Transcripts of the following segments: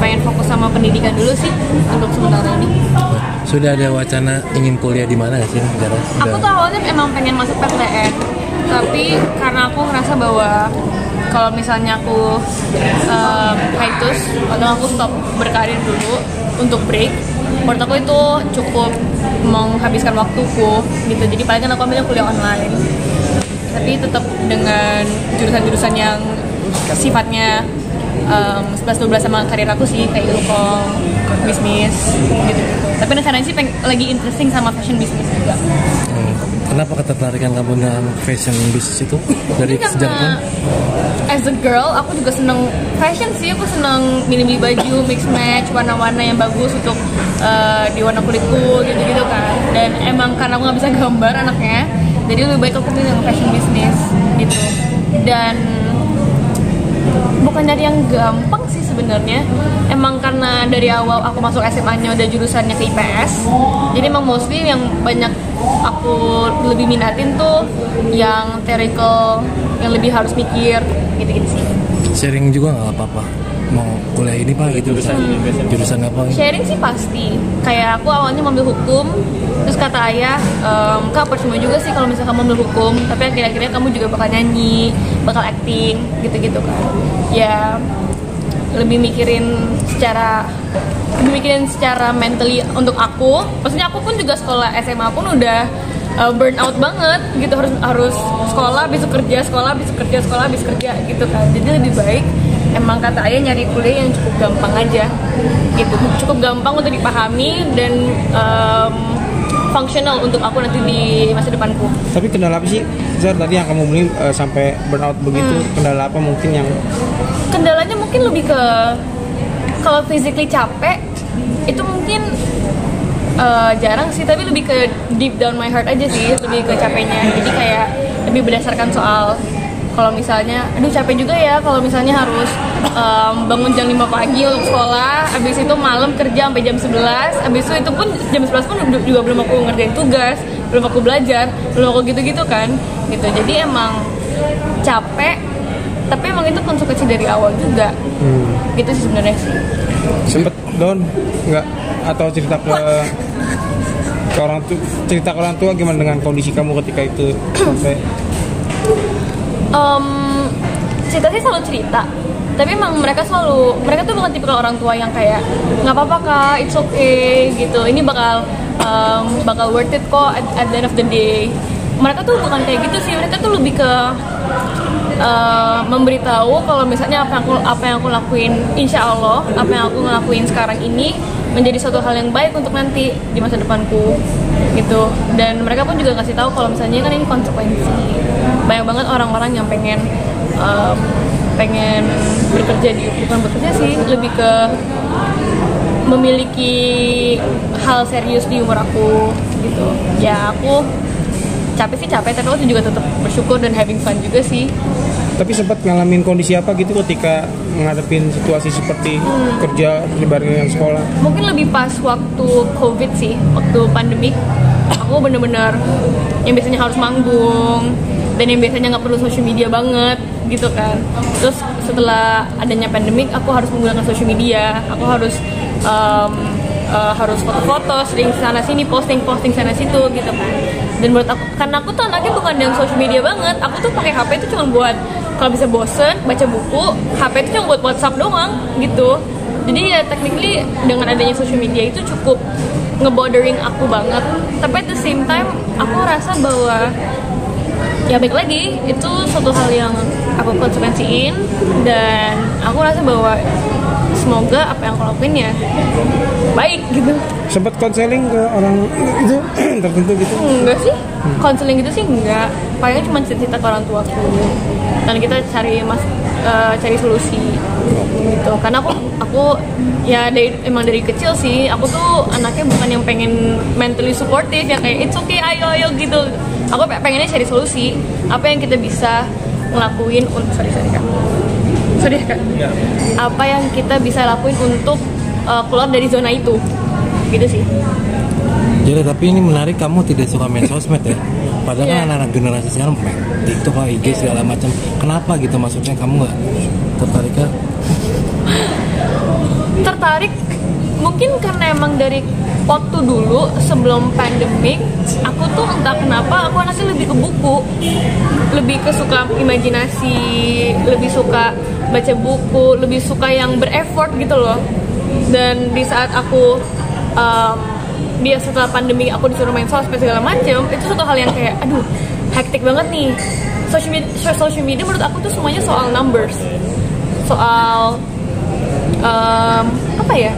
Pengen fokus sama pendidikan dulu sih untuk sementara ini. Sudah ada wacana ingin kuliah di mana sih, Zara? Aku tuh awalnya emang pengen masuk PTN, tapi karena aku ngerasa bahwa kalau misalnya aku hiatus atau aku stop berkarir dulu untuk break, menurut aku itu cukup menghabiskan waktuku gitu. Jadi paling kan aku ambil kuliah online, tapi tetap dengan jurusan-jurusan yang sifatnya 11-12 sama karir aku sih, kayak ilkom, bisnis gitu. Tapi rencananya sih lagi interesting sama fashion business juga. Kenapa ketertarikan kamu dengan fashion business itu dari sejak kapan? As a girl, aku juga seneng fashion sih. Aku seneng milih baju, mix match, warna-warna yang bagus untuk di warna kulitku gitu-gitu kan. Dan emang karena aku nggak bisa gambar anaknya, jadi lebih baik aku pilih dengan fashion business gitu. Dan bukan dari yang gampang sih sebenarnya. Emang karena dari awal aku masuk SMA-nya udah jurusannya ke IPS, jadi emang mostly yang banyak aku lebih minatin tuh yang theoretical, yang lebih harus mikir gitu-gitu sih. Sharing juga nggak apa-apa? Mau kuliah ini Pak gitu, jurusan apa? Sharing sih pasti. Kayak aku awalnya mau ambil hukum, terus kata ayah, Kak percuma juga sih kalau misalnya kamu ambil hukum, tapi akhir-akhirnya kamu juga bakal nyanyi, bakal acting, gitu-gitu kan. Ya lebih mikirin secara mentally untuk aku. Maksudnya aku pun juga sekolah SMA pun udah burn out banget gitu, harus sekolah besok kerja, sekolah besok kerja, sekolah besok kerja gitu kan. Jadi lebih baik emang kata ayah nyari kuliah yang cukup gampang aja gitu, cukup gampang untuk dipahami dan functional untuk aku nanti di masa depanku. Tapi kendala apa sih, Zar, tadi yang kamu bilang sampai burnout begitu? Kendala apa mungkin yang? Kendalanya mungkin lebih ke kalau physically capek itu mungkin jarang sih, tapi lebih ke deep down my heart aja sih, lebih ke capeknya. Jadi kayak lebih berdasarkan soal kalau misalnya, aduh capek juga ya kalau misalnya harus bangun jam 5 pagi untuk sekolah, habis itu malam kerja sampai jam 11, habis itu pun jam 11 pun juga belum aku ngerjain tugas, belum aku belajar, belum aku gitu-gitu kan gitu. Jadi emang capek, tapi emang itu konsekuensi dari awal juga gitu sih sebenarnya sih. Sempet down nggak, atau cerita ke orang tua gimana dengan kondisi kamu ketika itu sampai? Cerita sih selalu cerita, tapi emang mereka tuh bukan tipikal orang tua yang kayak nggak apa-apa Kak, it's okay gitu, ini bakal worth it kok at the end of the day. Mereka tuh bukan kayak gitu sih, mereka tuh lebih ke memberitahu kalau misalnya apa yang aku lakuin, insya Allah apa yang aku ngelakuin sekarang ini menjadi suatu hal yang baik untuk nanti di masa depanku gitu. Dan mereka pun juga kasih tahu kalau misalnya kan ini konsekuensi. Banyak banget orang-orang yang pengen bekerja bukan bekerja sih, lebih ke memiliki hal serius di umur aku gitu. Ya aku capek, tapi aku juga tetap bersyukur dan having fun juga sih. Tapi sempat ngalamin kondisi apa gitu ketika menghadapin situasi seperti kerja dibarengin dengan sekolah? Mungkin lebih pas waktu COVID sih, waktu pandemik. Aku bener-bener yang biasanya harus manggung dan yang biasanya nggak perlu social media banget gitu kan. Terus setelah adanya pandemik, aku harus menggunakan social media. Aku harus foto-foto, sering sana sini, posting sana situ gitu kan. Dan menurut aku, karena aku tuh anaknya bukan yang social media banget, aku tuh pakai HP itu cuma buat kalau bisa bosen baca buku, HP itu cuma buat WhatsApp doang gitu. Jadi ya technically dengan adanya social media itu cukup ngebothering aku banget. Tapi at the same time aku rasa bahwa ya baik lagi itu suatu hal yang aku konsekuensiin, dan aku rasa bahwa semoga apa yang aku lakuin ya baik gitu. Sempat konseling ke orang itu tertentu gitu? Enggak sih, konseling gitu sih enggak. Paling cuma cerita ke orang tuaku dan kita cari solusi gitu. Karena aku ya emang dari kecil sih aku tuh anaknya bukan yang pengen mentally supportive yang kayak it's okay ayo gitu. Aku pengennya cari solusi, apa yang kita bisa ngelakuin untuk sorry kak. Apa yang kita bisa lakuin untuk keluar dari zona itu gitu sih. Jadi tapi ini menarik, kamu tidak suka main sosmed ya? Padahal kan Iya. anak-anak generasi sekarang main TikTok, IG segala macam. Kenapa gitu, maksudnya kamu nggak tertarik kan? Tertarik mungkin karena emang dari waktu dulu sebelum pandemik aku tuh entah kenapa aku anaknya lebih ke buku, lebih ke suka imajinasi, lebih suka baca buku, lebih suka yang bereffort gitu loh. Dan di saat aku dia setelah pandemi aku disuruh main sosmed segala macem, itu suatu hal yang kayak aduh hektik banget nih. Social media menurut aku tuh semuanya soal numbers, soal apa ya,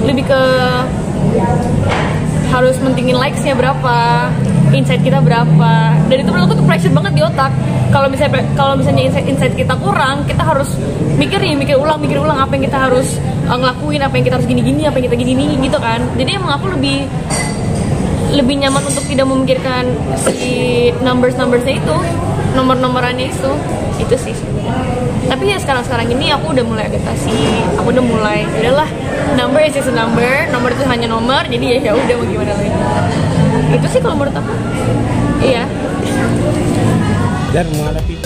lebih ke harus mentingin likes-nya berapa, insight kita berapa, dan itu menurut aku tuh pressure banget di otak. Kalau misalnya insight kita kurang, kita harus mikir ulang apa yang kita harus ngelakuin, apa yang kita harus gini-gini, apa yang kita gini gitu kan. Jadi emang aku lebih nyaman untuk tidak memikirkan si numbers-numbersnya itu, nomor-nomorannya itu sih. Tapi ya sekarang ini aku udah mulai adaptasi, aku udah mulai udahlah, number is just a number, nomor itu hanya nomor, jadi ya udah mau gimana lagi. Itu sih kalau menurut aku. Iya. Dan menghadapi